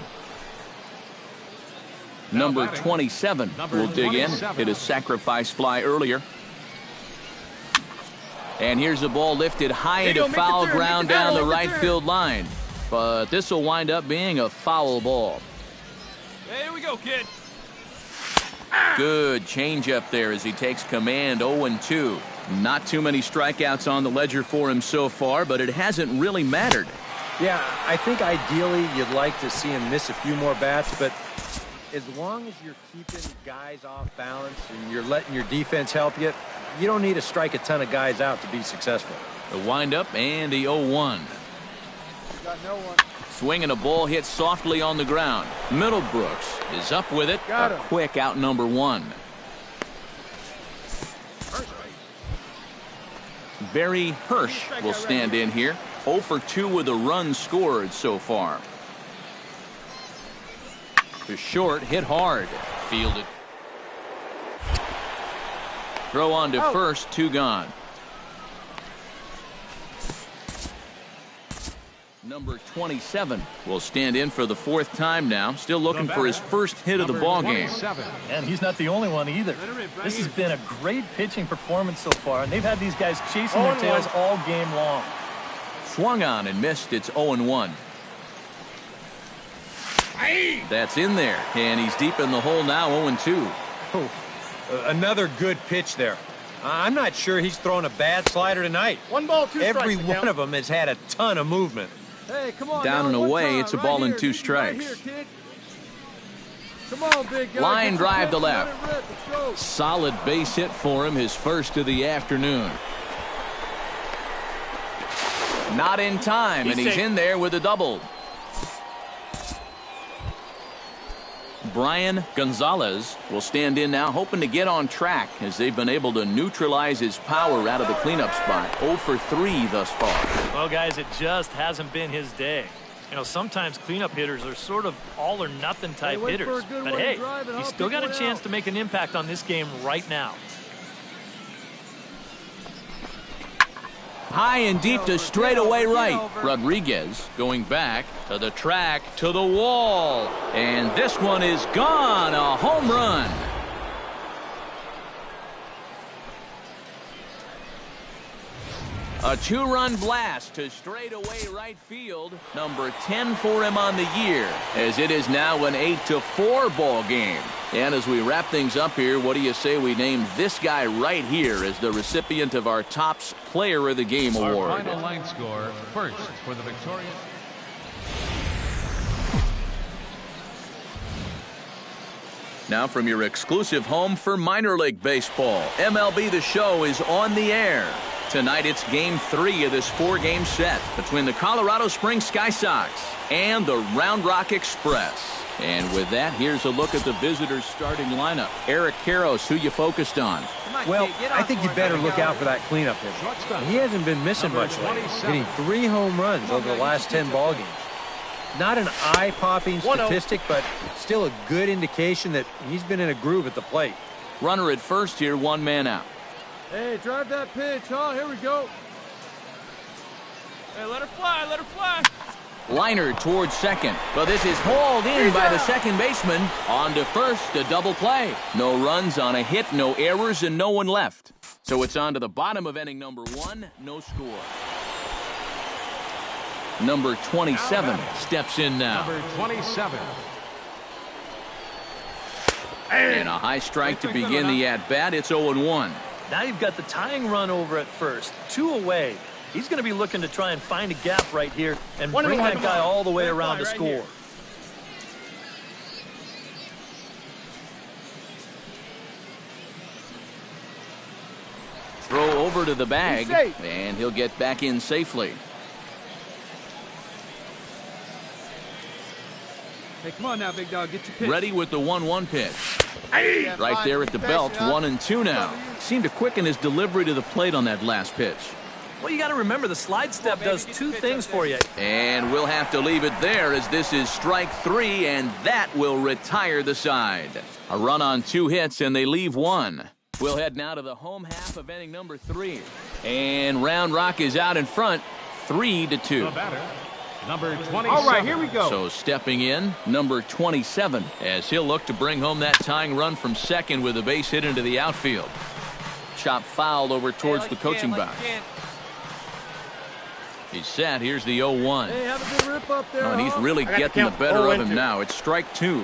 Number 27 will dig in. Hit a sacrifice fly earlier. And here's a ball lifted high into foul ground down the right field line. But this will wind up being a foul ball. Hey, here we go, kid. Good changeup there as he takes command. 0-2. Not too many strikeouts on the ledger for him so far, but it hasn't really mattered. Yeah, I think ideally you'd like to see him miss a few more bats, but as long as you're keeping guys off balance and you're letting your defense help you, you don't need to strike a ton of guys out to be successful. The windup and the 0-1. Got no one. Swinging a ball hit softly on the ground. Middlebrooks is up with it. A quick out number 1. Barry Hirsch will stand in here. 0 for 2 with a run scored so far. To short, hit hard. Fielded. Throw on to first, 2 gone. Number 27 will stand in for the 4th time now. Still looking for his first hit of the ball game. And he's not the only one either. This has been a great pitching performance so far, and they've had these guys chasing their tails all game long. Swung on and missed. It's 0-1. That's in there, and he's deep in the hole now. 0-2. Another good pitch there. I'm not sure he's thrown a bad slider tonight. 1 ball, 2 strikes. Every one of them has had a ton of movement. Hey, come on. Down and away, it's a ball and 2 strikes. Right here, come on, big guy. Line drive to Let's left. go. Solid base hit for him, his first of the afternoon. Not in time, and he's in there with a double. Brian Gonzalez will stand in now, hoping to get on track as they've been able to neutralize his power out of the cleanup spot. 0 for 3 thus far. Well, guys, it just hasn't been his day. You know, sometimes cleanup hitters are sort of all or nothing type hitters. But hey, he's still got a chance to make an impact on this game right now. High and deep to straightaway right. Rodriguez going back to the track, to the wall. And this one is gone. A home run. A 2-run blast to straightaway right field. Number 10 for him on the year, as it is now an 8-4 ball game. And as we wrap things up here, what do you say we name this guy right here as the recipient of our Topps Player of the Game award? Our final line score, first for the Victoria. Now from your exclusive home for minor league baseball, MLB The Show is on the air. Tonight it's Game 3 of this 4-game set between the Colorado Springs Sky Sox and the Round Rock Express. And with that, here's a look at the visitors' starting lineup. Eric Karros, who you focused on? Well, I think you better look out for that cleanup hitter. He hasn't been missing much lately, hitting 3 home runs over the last 10 ball games. Not an eye-popping statistic, but still a good indication that he's been in a groove at the plate. Runner at first here, 1 man out. Hey, drive that pitch, huh? Here we go. Hey, let her fly, let her fly. Liner towards second, but this is hauled in by the second baseman. On to first, a double play. No runs on a hit, no errors, and no one left. So it's on to the bottom of inning number 1, no score. Number 27 steps in now. Number 27. And a high strike to begin the at-bat. It's 0-1. Now you've got the tying run over at first, 2 away. He's going to be looking to try and find a gap right here and bring that guy all the way around to score. Throw over to the bag, and he'll get back in safely. Hey, come on now, big dog. Get your pitch. Ready with the 1-1 pitch. Right there at the belt, 1-2 now. Seemed to quicken his delivery to the plate on that last pitch. Well, you got to remember the slide step does 2 things for you. And we'll have to leave it there as this is strike 3, and that will retire the side. A run on 2 hits, and they leave 1. We'll head now to the home half of inning number 3. And Round Rock is out in front, 3-2. The batter, number 27. All right, here we go. So stepping in, number 27, as he'll look to bring home that tying run from second with a base hit into the outfield. Chop fouled over towards the coaching box. He's set. Here's the 0-1. Hey, have a good rip up there. Oh, and he's really getting the better of him now. It's strike 2.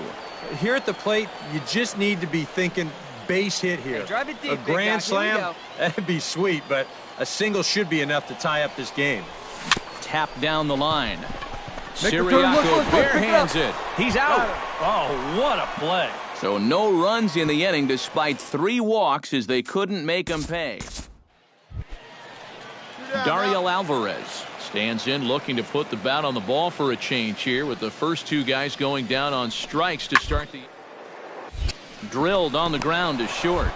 Here at the plate, you just need to be thinking base hit here. Hey, drive it deep, a grand slam, that'd be sweet, but a single should be enough to tie up this game. Tap down the line. Make Siriaco barehands it. He's out. Oh, what a play. So no runs in the inning despite 3 walks as they couldn't make him pay. Dariel Alvarez stands in looking to put the bat on the ball for a change here with the first 2 guys going down on strikes to start the... Drilled on the ground to short.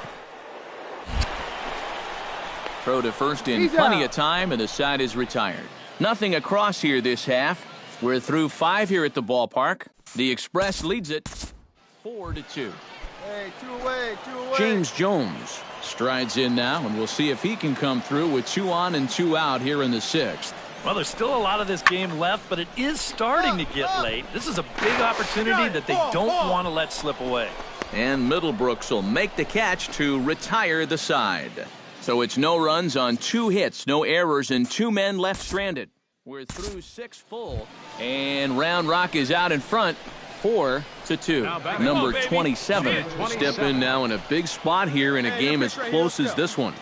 Throw to first in plenty of time, and the side is retired. Nothing across here this half. We're through 5 here at the ballpark. The Express leads it 4-2. Hey, 2 away, 2 away. James Jones strides in now, and we'll see if he can come through with 2 on and 2 out here in the 6th. Well, there's still a lot of this game left, but it is starting to get late. This is a big opportunity that they don't want to let slip away. And Middlebrooks will make the catch to retire the side. So it's no runs on 2 hits, no errors, and 2 men left stranded. We're through 6 full, and Round Rock is out in front, 4-2. Number 27 will step in now in a big spot here in a game as close as this one.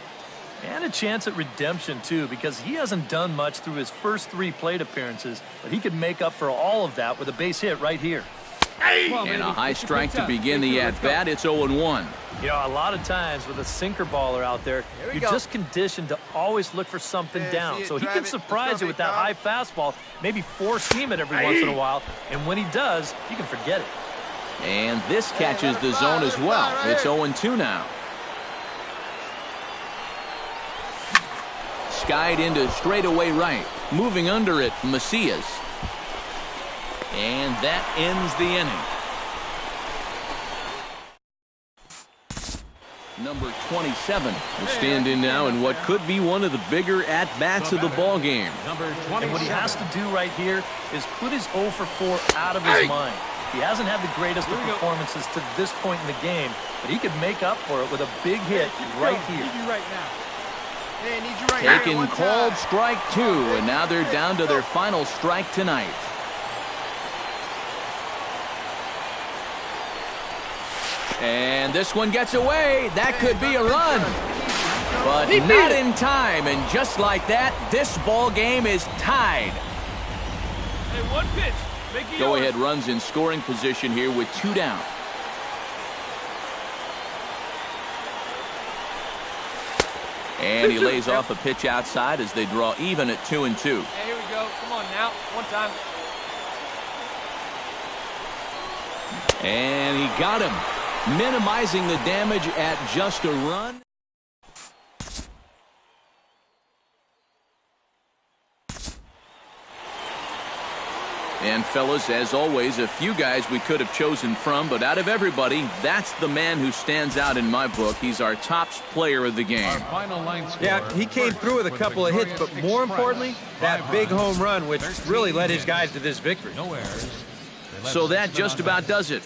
And a chance at redemption, too, because he hasn't done much through his first 3 plate appearances, but he could make up for all of that with a base hit right here. And a high strike to begin the at-bat. It's 0-1. You know, a lot of times with a sinker baller out there, you're just conditioned to always look for something down. So he can surprise you with that high fastball, maybe four-seam it every once in a while, and when he does, you can forget it. And this catches the zone as well. It's 0-2 now. Skied into straightaway right. Moving under it, Macias. And that ends the inning. Number 27 will stand in now in what could be one of the bigger at-bats of the ball game. And what he has to do right here is put his 0 for 4 out of his mind. He hasn't had the greatest of performances to this point in the game, but he could make up for it with a big hit right here. Taken called strike 2, and now they're down to their final strike tonight. And this one gets away. That could be a run. But not in time. And just like that, this ball game is tied. Hey, one pitch. Go-ahead runs in scoring position here with 2 down. And he lays off a pitch outside as they draw even at 2-2. Hey, here we go. Come on now. One time. And he got him. Minimizing the damage at just a run. And fellas, as always, a few guys we could have chosen from, but out of everybody, that's the man who stands out in my book. He's our top player of the game. Yeah, he came through with a couple of hits, but more importantly, that big home run, which really led his guys to this victory. So that just about does it.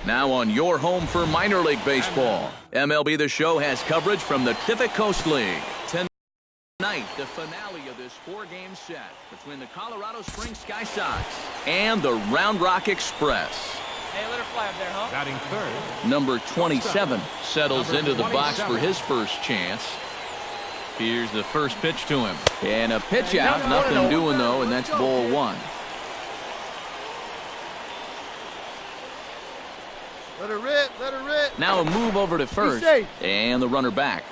Now on your home for minor league baseball. MLB The Show has coverage from the Pacific Coast League. Tonight, the finale of this 4-game set between the Colorado Springs Sky Sox and the Round Rock Express. Hey, let her fly up there, huh? Batting third. Number 27 settles into the box for his first chance. Here's the first pitch to him. And a pitch out, nothing doing though, and that's ball 1. Let her rip, let her rip. Now a move over to first, and the runner back.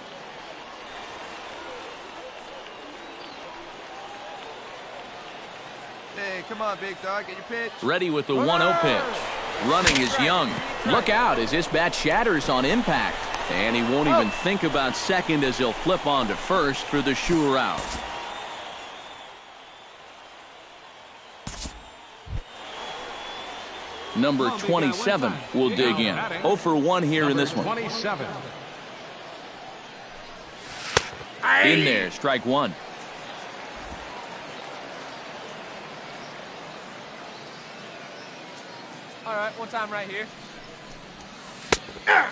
Hey, come on, big dog, get your pitch. Ready with the 1-0 pitch. Running is Young. Look out as this bat shatters on impact. And he won't even think about second as he'll flip on to first for the sure out. Number 27 will dig in. 0 for 1 here in this one. 27. In there, strike 1. All right, one time right here.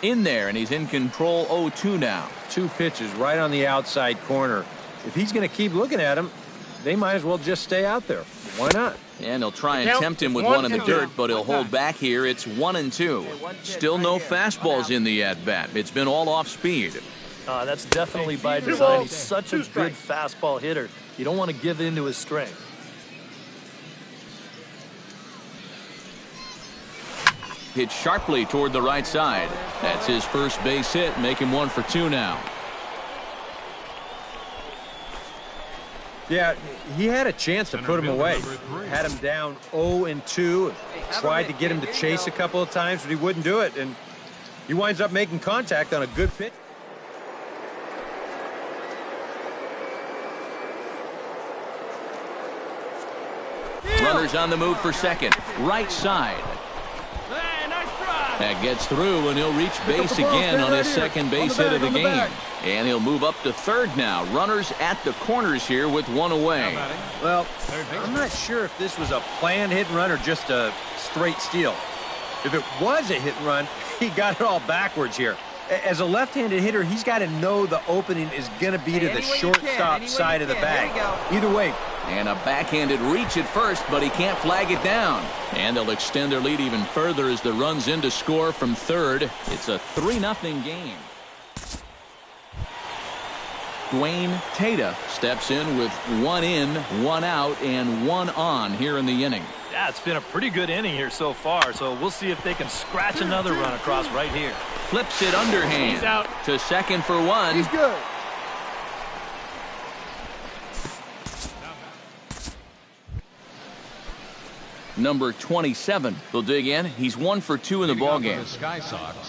In there, and he's in control. 0-2 now. 2 pitches right on the outside corner. If he's going to keep looking at him, they might as well just stay out there. Why not? And he'll try and tempt him with one in the dirt, but he'll hold back here. It's 1-2. Still no fastballs in the at-bat. It's been all off speed. That's definitely by design. He's such a good fastball hitter. You don't want to give in to his strength. Hit sharply toward the right side. That's his first base hit, make him 1 for 2 now. Yeah, he had a chance to put him away. Had him down 0-2. Tried to get him to chase a couple of times, but he wouldn't do it. And he winds up making contact on a good pitch. Runners on the move for second. Right side. That gets through, and he'll reach base again on his second base hit of the game. And he'll move up to third now. Runners at the corners here with 1 away. Well, I'm not sure if this was a planned hit and run or just a straight steal. If it was a hit and run, he got it all backwards here. As a left-handed hitter, he's got to know the opening is going to be to the shortstop side of the bag. Either way. And a backhanded reach at first, but he can't flag it down. And they'll extend their lead even further as the runs in to score from third. It's a 3-0 game. Dwayne Tata steps in with 1 in, 1 out, and 1 on here in the inning. Yeah, it's been a pretty good inning here so far, so we'll see if they can scratch another run across right here. Flips it underhand. He's out. To second for 1. He's good. Number 27 will dig in. He's 1 for 2 in the ballgame.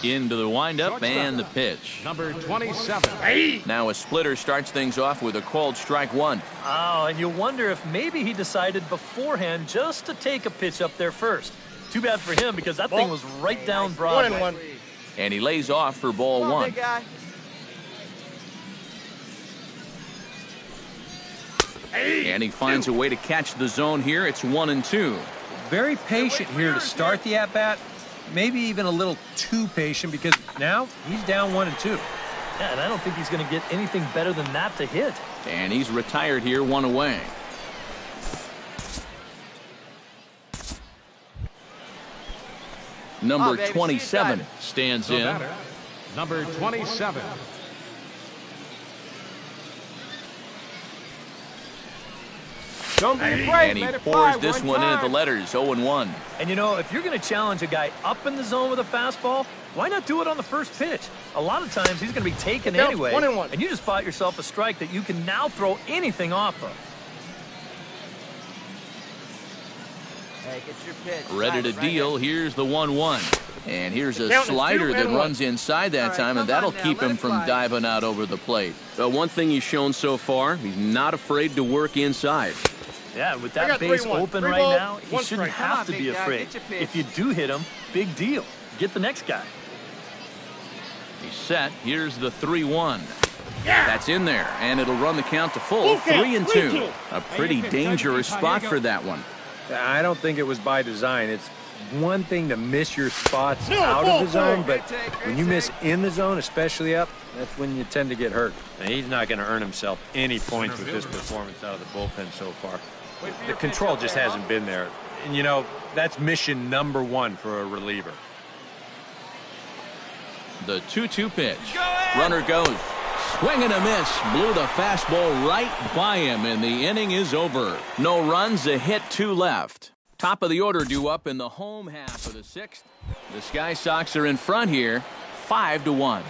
Into the windup and the pitch. Number 27. Now a splitter starts things off with a called strike 1. Oh, and you wonder if maybe he decided beforehand just to take a pitch up there first. Too bad for him because that thing was right down Broadway. 1-1. And he lays off for ball 1. Big guy. And he finds a way to catch the zone here. It's 1-2. Very patient here to start the at-bat. Maybe even a little too patient because now he's down 1-2. Yeah, and I don't think he's going to get anything better than that to hit. And he's retired here, 1 away. Number 27 stands in. Number 27. Don't be afraid. And he Let it pours fly this one in at the time. letters, 0-1. And you know, if you're going to challenge a guy up in the zone with a fastball, why not do it on the first pitch? A lot of times he's going to be taken Counts anyway, 1-1. and you just bought yourself a strike that you can now throw anything off of. Hey, get your pitch. Ready to Right deal. here. Here's the 1-1. And here's a Count is slider 2 that and 1. runs inside that time, and come that'll on now, keep let him it from fly. diving out over the plate. But one thing he's shown so far, he's not afraid to work inside. Yeah, with I that got base 3-1. open 3 right balls, now, he 1 shouldn't strike. have Come to on, be big guy, afraid. get your pitch. If you do hit him, big deal. Get the next guy. He's set. Here's the 3-1. That's in there, and it'll run the count to full. 3-2. A pretty dangerous spot for that one. I don't think it was by design. It's one thing to miss your spots out of the zone, but when you miss in the zone, especially up, that's when you tend to get hurt. And he's not going to earn himself any points with this performance out of the bullpen so far. The control just hasn't been there. And, you know, that's mission number 1 for a reliever. The 2-2 pitch. Runner goes. Swing and a miss. Blew the fastball right by him, and the inning is over. No runs, a hit, 2 left. Top of the order due up in the home half of the 6th. The Sky Sox are in front here, 5-1.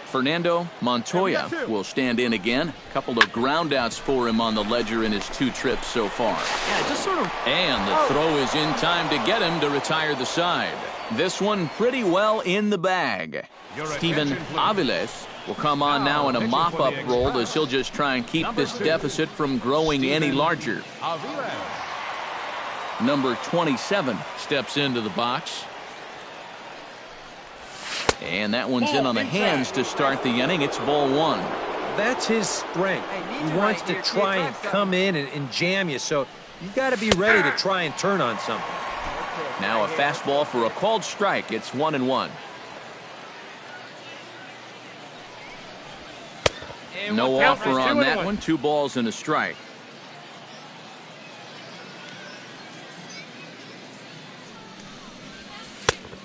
Fernando Montoya will stand in again. A couple of groundouts for him on the ledger in his 2 trips so far. Yeah, just sort of. And the throw is in time to get him to retire the side. This one pretty well in the bag. Steven Aviles will come on now in a mop-up role as he'll just try and keep this deficit from growing any larger. Number 27 steps into the box. And that one's in on the hands to start the inning. It's ball 1. That's his strength. He wants to try and come in and jam you, so you got to be ready to try and turn on something. Now a fastball for a called strike. It's 1-1. No offer on that one. 2 balls and a strike.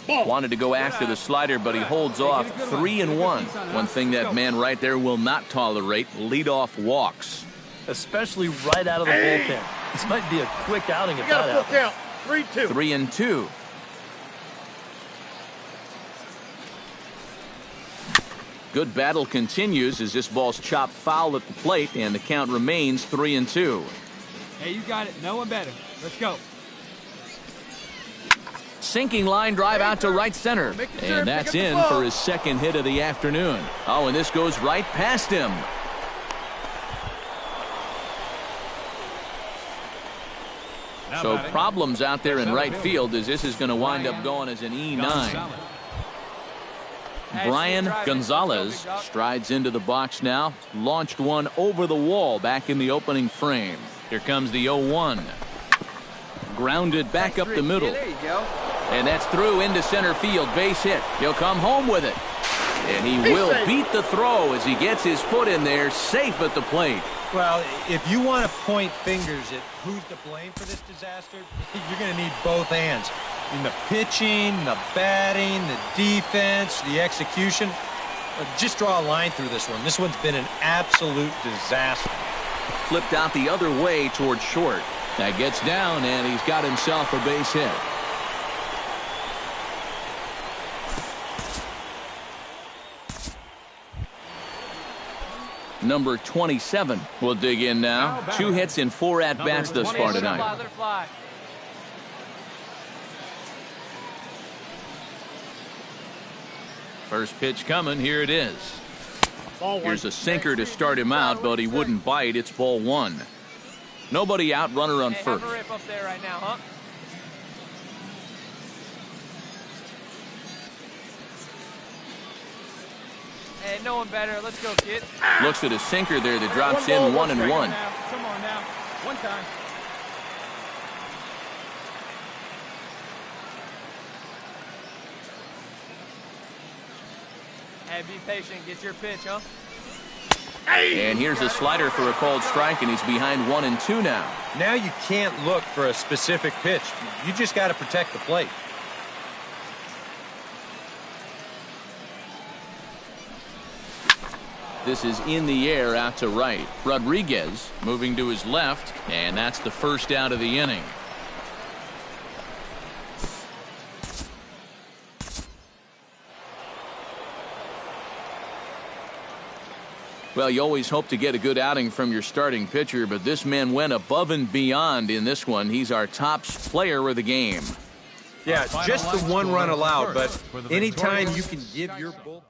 Wanted to go after the slider, but he holds off. 3-1. One thing that man right there will not tolerate, leadoff walks. Especially right out of the bullpen. This might be a quick outing if You got that a full happens. count. 3-2. 3-2. Good battle continues as this ball's chopped foul at the plate, and the count remains 3-2. Hey, you got it. No one better. Let's go. Sinking line drive out to right center. And that's in for his 2nd hit of the afternoon. Oh, and this goes right past him. So problems out there in right field as this is going to wind up going as an E9. Brian Gonzalez strides into the box now. Launched one over the wall back in the opening frame. Here comes the 0-1. Grounded back up the middle. There you go. And that's through into center field. Base hit. He'll come home with it. And he will beat the throw as he gets his foot in there, safe at the plate. Well, if you want to point fingers at who's to blame for this disaster, you're going to need both hands. In the pitching, the batting, the defense, the execution. Just draw a line through this one. This one's been an absolute disaster. Flipped out the other way towards short. That gets down, and he's got himself a base hit. Number 27 will dig in now. 2 hits in 4 at-bats thus far tonight. First pitch coming. Here it is. Here's a sinker to start him out, but he wouldn't bite. It's ball 1. Nobody out, runner on first. Have a rip up there right now, huh? Hey, no one better. Let's go, kid. Looks at a sinker there that drops in 1-1. Come on now. One time. Hey, be patient. Get your pitch, huh? And here's a slider for a called strike, and he's behind 1-2 now. Now you can't look for a specific pitch. You just got to protect the plate. This is in the air out to right. Rodriguez moving to his left, and that's the first out of the inning. Well, you always hope to get a good outing from your starting pitcher, but this man went above and beyond in this one. He's our top player of the game. Yeah, just the 1 run allowed, but anytime you can give your bullpen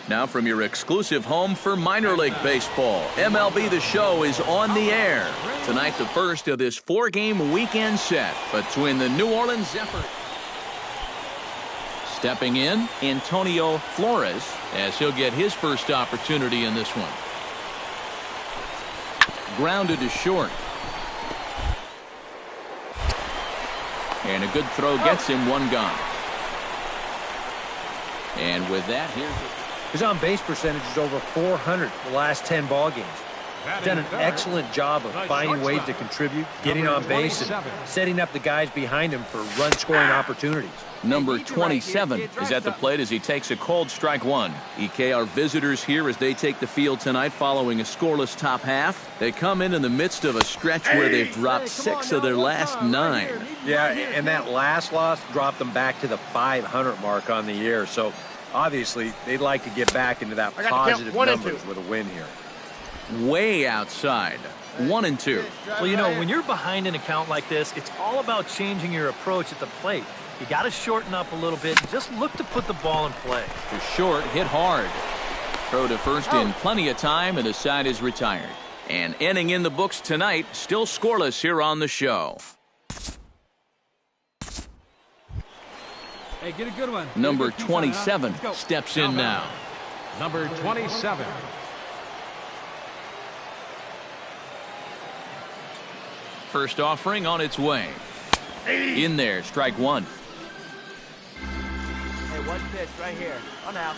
Now from your exclusive home for minor league baseball, MLB The Show is on the air. Tonight, the first of this 4-game weekend set between the New Orleans Zephyr. Stepping in, Antonio Flores, as he'll get his first opportunity in this one. Grounded to short. And a good throw gets him one gone. And with that, his on-base percentage is over 400 the last 10 ball games. He's done an excellent job of finding ways to contribute, getting on base, and setting up the guys behind him for run-scoring opportunities. Number 27 is at the plate as he takes a cold strike one. EK, our visitors here as they take the field tonight following a scoreless top half. They come in the midst of a stretch where they've dropped 6 of their last 9. Yeah, and that last loss dropped them back to the 500 mark on the year. So, obviously, they'd like to get back into that positive numbers with a win here. Way outside. 1-2. Well, you know, when you're behind an account like this, it's all about changing your approach at the plate. You got to shorten up a little bit and just look to put the ball in play. To short, hit hard. Throw to first in plenty of time, and the side is retired. And inning in the books tonight, still scoreless here on the show. Hey, get a good one. Number 27 steps in now. Number 27. First offering on its way. In there, strike one. Hey, one pitch right here. On out.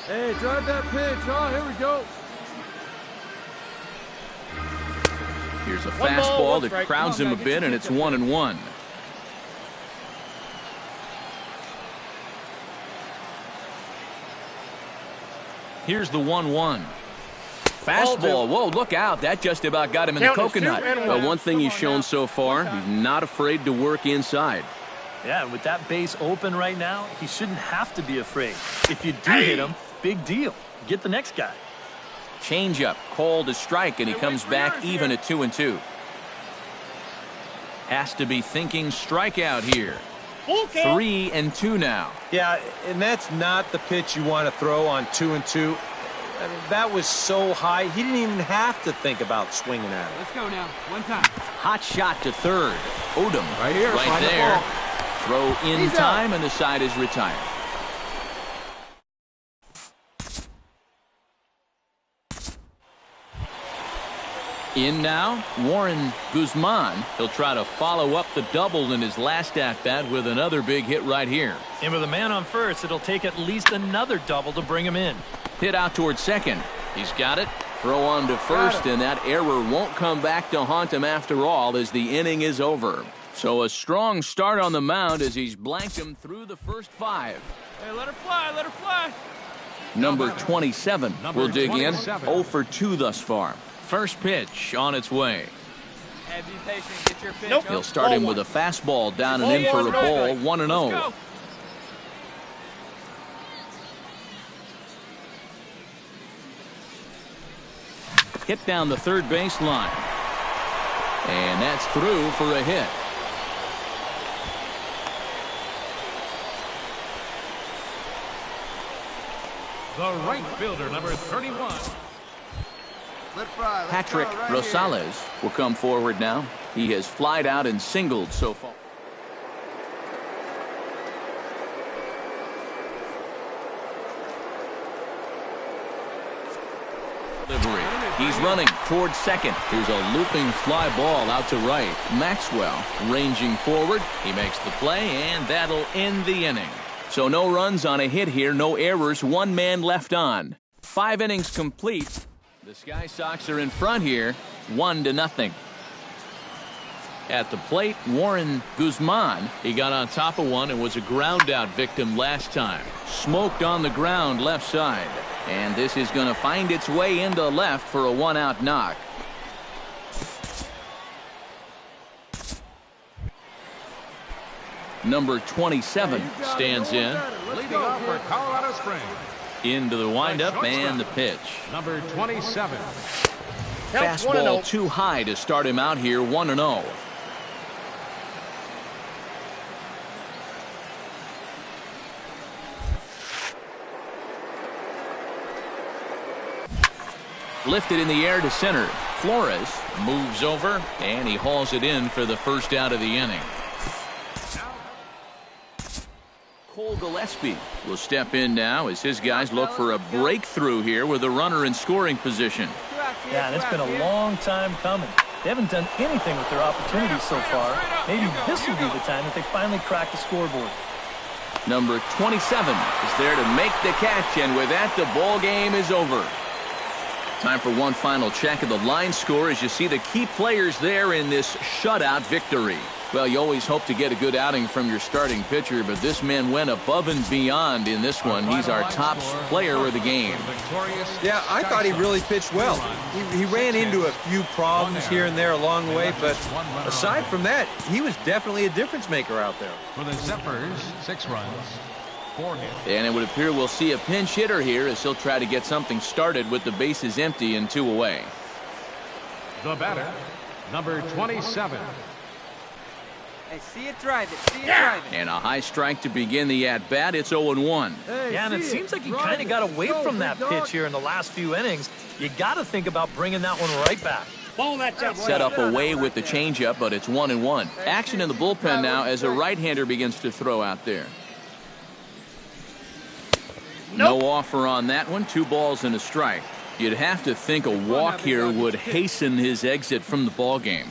Hey, drive that pitch. Oh, here we go. Here's a fastball that crowds him a bit, and it's 1-1. Here's the 1-1. Fastball. Whoa, look out. That just about got him in the coconut. But one thing he's shown so far, he's not afraid to work inside. Yeah, with that base open right now, he shouldn't have to be afraid. If you do hit him, big deal. Get the next guy. Changeup, called a strike, and he comes back even at 2-2. Has to be thinking strikeout here. 3-2 now. Yeah, and that's not the pitch you want to throw on 2-2. I mean, that was so high, he didn't even have to think about swinging at it. Let's go now. One time. Hot shot to third. Odom right here, right there. Throw in time, and the side is retired. In now, Warren Guzman. He'll try to follow up the double in his last at-bat with another big hit right here. And with a man on first, it'll take at least another double to bring him in. Hit out towards second. He's got it. Throw on to first, and that error won't come back to haunt him after all as the inning is over. So a strong start on the mound as he's blanked him through the first 5. Hey, let her fly, let her fly. Number 27 will dig in. 0 for 2 thus far. First pitch on its way. Hey, be patient. Get your pitch. He'll start him with a fastball down and in for a ball. 1-0. Hit down the third base line. And that's through for a hit. The right fielder, number 31. Patrick Rosales will come forward now. He has flied out and singled so far. Delivery. He's running towards second. Here's a looping fly ball out to right. Maxwell ranging forward. He makes the play, and that'll end the inning. So no runs on a hit here, no errors, 1 man left on. 5 innings complete. The Sky Sox are in front here, 1-0. At the plate, Warren Guzman. He got on top of one and was a ground-out victim last time. Smoked on the ground left side. And this is going to find its way into left for a 1-out knock. Number 27 stands in. Leading off for Colorado Springs. Into the windup and the pitch. Number 27. Fastball too high to start him out here, 1-0. Lifted in the air to center. Flores moves over, and he hauls it in for the first out of the inning. Cole Gillespie will step in now as his guys look for a breakthrough here with a runner in scoring position. Yeah, and it's been a long time coming. They haven't done anything with their opportunities so far. Maybe this will be the time that they finally crack the scoreboard. Number 27 is there to make the catch, and with that, the ball game is over. Time for one final check of the line score as you see the key players there in this shutout victory. Well, you always hope to get a good outing from your starting pitcher, but this man went above and beyond in this one. He's our top player of the game. Yeah, I thought he really pitched well. He ran into a few problems here and there along the way, but aside from that, he was definitely a difference maker out there. For the Zephyrs, 6 runs, 4 hits. And it would appear we'll see a pinch hitter here as he'll try to get something started with the bases empty and 2 away. The batter, number 27. Hey, see it drive it. See it drive it. And a high strike to begin the at-bat. It's 0-1. Hey, Yeah, and it seems like he kind of got away from that pitch here in the last few innings. You got to think about bringing that one right back. Set up away with the changeup, but it's 1-1. Action in the bullpen now as a right-hander begins to throw out there. No offer on that one. 2 balls and a strike. You'd have to think a walk here would hasten his exit from the ball game.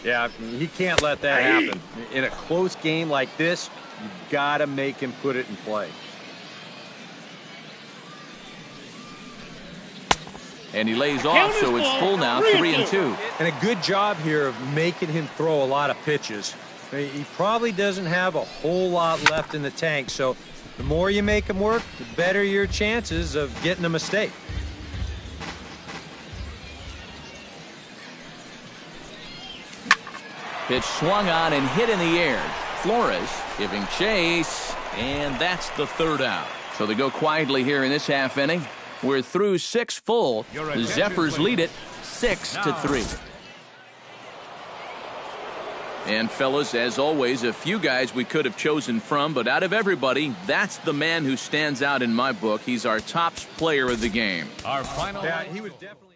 Yeah, he can't let that happen. In a close game like this, you got to make him put it in play. And he lays off, so it's full now, 3-2. And a good job here of making him throw a lot of pitches. He probably doesn't have a whole lot left in the tank, so the more you make him work, the better your chances of getting a mistake. Pitch swung on and hit in the air. Flores giving chase, and that's the 3rd out. So they go quietly here in this half inning. We're through 6 full. The Zephyrs lead it 6-3. And fellas, as always, a few guys we could have chosen from, but out of everybody, that's the man who stands out in my book. He's our top player of the game. Our final. Yeah, he was definitely.